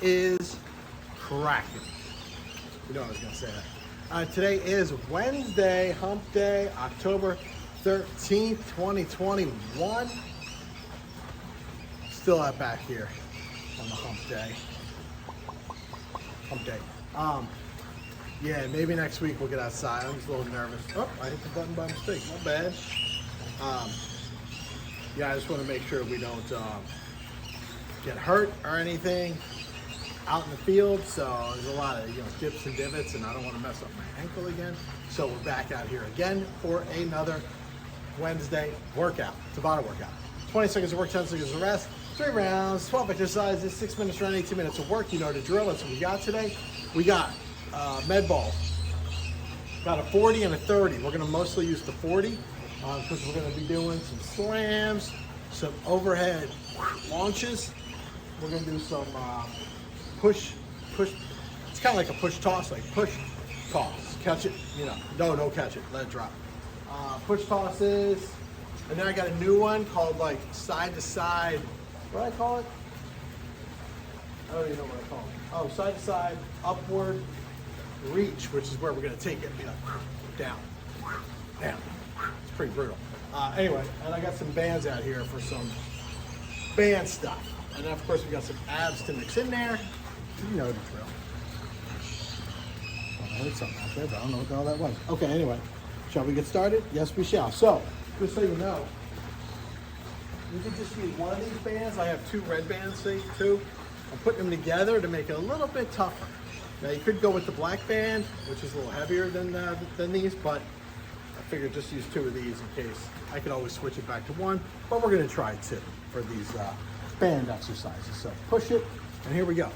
is cracking? You know I was going to say that. Today is Wednesday, hump day, October 13th, 2021. Still out back here on the hump day. Yeah, maybe next week we'll get outside. I'm just a little nervous. Oh, I hit the button by mistake. Not bad. Yeah, I just want to make sure we don't get hurt or anything out in the field. So there's a lot of dips and divots, and I don't want to mess up my ankle again. So we're back out here again for another Wednesday workout, Tabata workout. 20 seconds of work, 10 seconds of rest, 3 rounds, 12 exercises, 6 minutes run, 18 minutes of work. You know the drill. That's what we got today. We got med balls. Got a 40 and a 30. We're gonna mostly use the 40 because we're gonna be doing some slams, some overhead launches. We're gonna do some push. It's kind of like a push toss, like push toss. Catch it, no catch it, let it drop. Push tosses, and then I got a new one called like side to side. What do I call it? I don't even know what I call it. Oh, side to side, upward reach, which is where we're gonna take it and be like down. It's pretty brutal. Anyway, and I got some bands out here for some band stuff. And then of course we got some abs to mix in there. You know the drill. Oh, I heard something out there, but I don't know what the hell that was. Okay, anyway, shall we get started? Yes, we shall. So, just so you know, you can just use one of these bands. I have 2 red bands, see, 2. I'm putting them together to make it a little bit tougher. Now you could go with the black band, which is a little heavier than these, but I figured just use 2 of these in case. I could always switch it back to 1, but we're gonna try 2 for these band exercises. So push it, and here we go.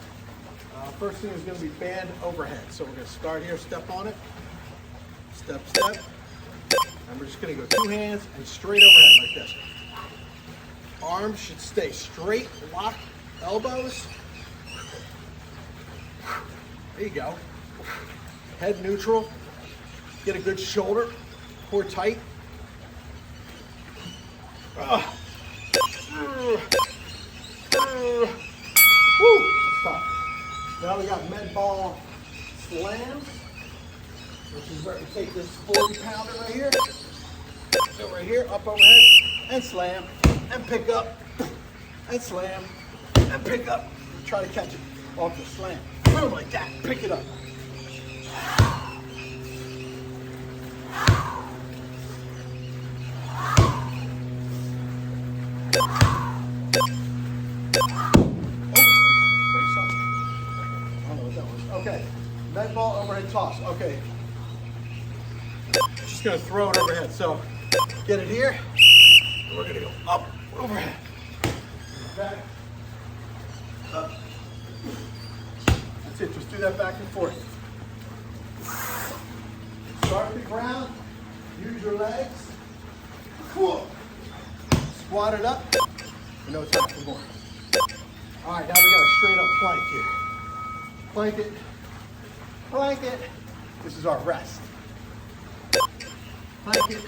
First thing is gonna be band overhead. So we're gonna start here, step on it, step, and we're just gonna go 2 hands and straight overhead like this. Arms should stay straight, lock elbows. There you go. Head neutral. Get a good shoulder. Core tight. Woo! Tough. Now we got med ball slams, which is where we take this 40-pounder right here. So right here, up overhead, and slam, and pick up, and slam, and pick up. Try to catch it off the slam. Boom, like that. Pick it up. Okay, med ball overhead toss. Okay, just gonna throw it overhead. So get it here. And we're gonna go up, overhead, back, up. That's it. Just do that back and forth. Start at the ground. Use your legs. Cool. Squat it up. You know it's half the more. All right, now we got a straight up plank here. Plank it. Plank it. This is our rest. Plank it.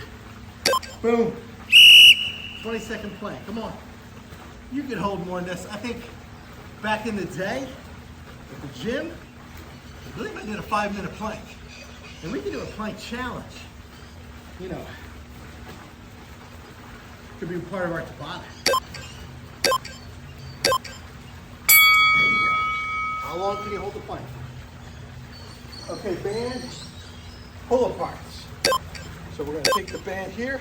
Boom. 20-second plank. Come on. You can hold more than this. I think back in the day at the gym, I believe I did a 5-minute plank. And we can do a plank challenge. Could be part of our Tabata. There you go. How long can you hold the plank? Okay, band pull aparts. So we're going to take the band here.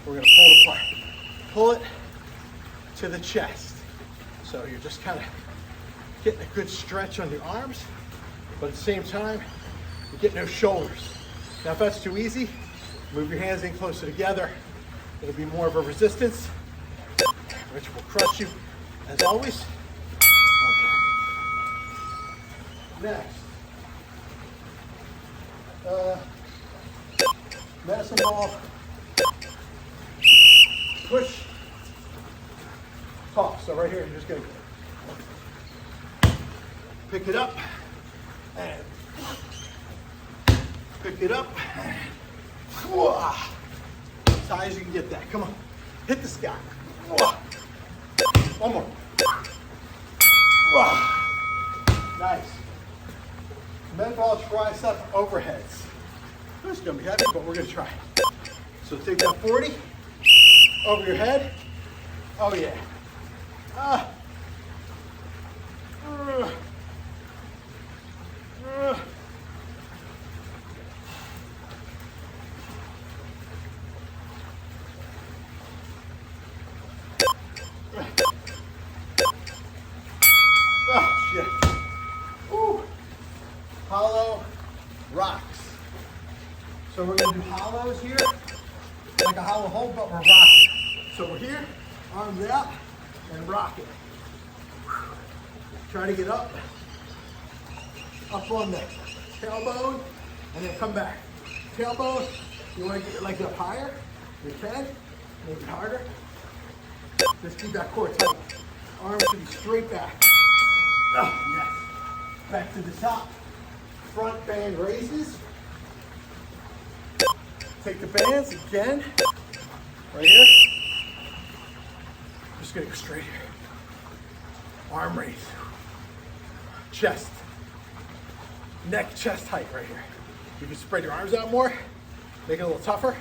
We're going to pull it apart. Pull it to the chest. So you're just kind of getting a good stretch on the arms, but at the same time, you're getting those shoulders. Now, if that's too easy, move your hands in closer together. It'll be more of a resistance, which will crush you, as always. Okay. Next. Medicine ball, push, toss. So right here, you're just gonna pick it up, and pick it up, and as high as you can get that. Come on, hit the sky. One more. Nice. Med ball tricep overheads. This is gonna be heavy, but we're gonna try. So take that 40 over your head. Oh yeah. Oh shit. Ooh. Hollow rocks. So we're gonna do hollows here, like a hollow hold, but we're rocking. So we're here, arms out, and rocking. Try to get up on the tailbone, and then come back. Tailbone, you want to get your legs up higher, you can, maybe harder. Just keep that core tight. Arms should be straight back. Oh, yes. Back to the top. Front band raises. Take the bands again, right here. Just gonna go straight here. Arm raise. Chest. Neck, chest height right here. You can spread your arms out more, make it a little tougher.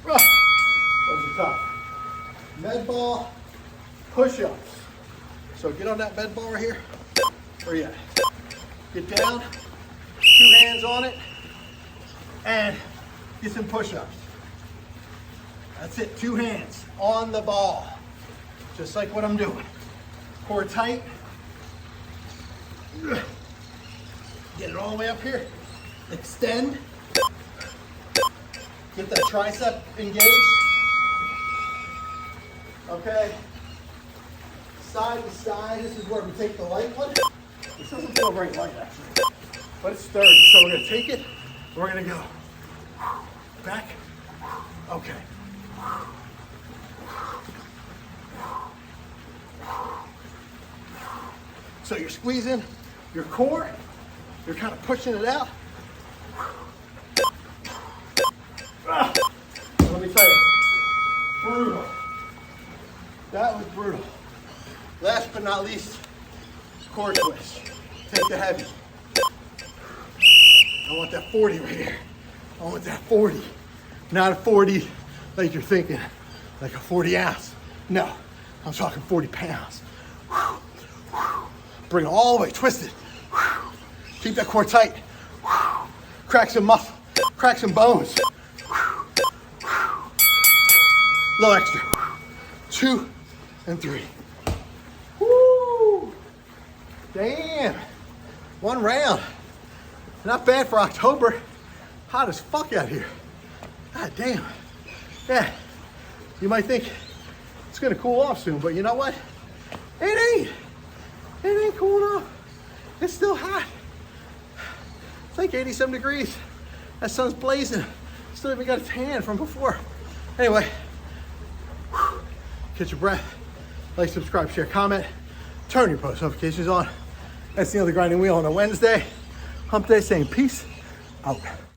Those are tough. Med ball push-ups. So get on that med ball right here. Where you at? Get down, 2 hands on it, and get some push-ups. That's it, 2 hands on the ball. Just like what I'm doing. Core tight. Get it all the way up here. Extend. Get that tricep engaged. Okay. Side to side, this is where we take the light one. This doesn't feel very light actually, but it's sturdy. So we're gonna take it, we're gonna go back, okay. So you're squeezing your core, you're kind of pushing it out. Let me tell you, brutal. That was brutal. Last but not least, core twist. Take the heavy. I want that 40 right here. I want that 40. Not a 40 like you're thinking, like a 40 ounce. No, I'm talking 40 pounds. Bring it all the way, twist it. Keep that core tight. Crack some muscle, crack some bones. Little extra. 2 and 3. Woo! Damn. 1 round. Not bad for October. Hot as fuck out here. God damn. Yeah. You might think it's gonna cool off soon, but you know what? It ain't cooling off. It's still hot. It's like 87 degrees. That sun's blazing. Still even got a tan from before. Anyway, catch your breath. Like, subscribe, share, comment. Turn your post notifications on. That's the other grinding wheel on a Wednesday. Hump day saying peace out.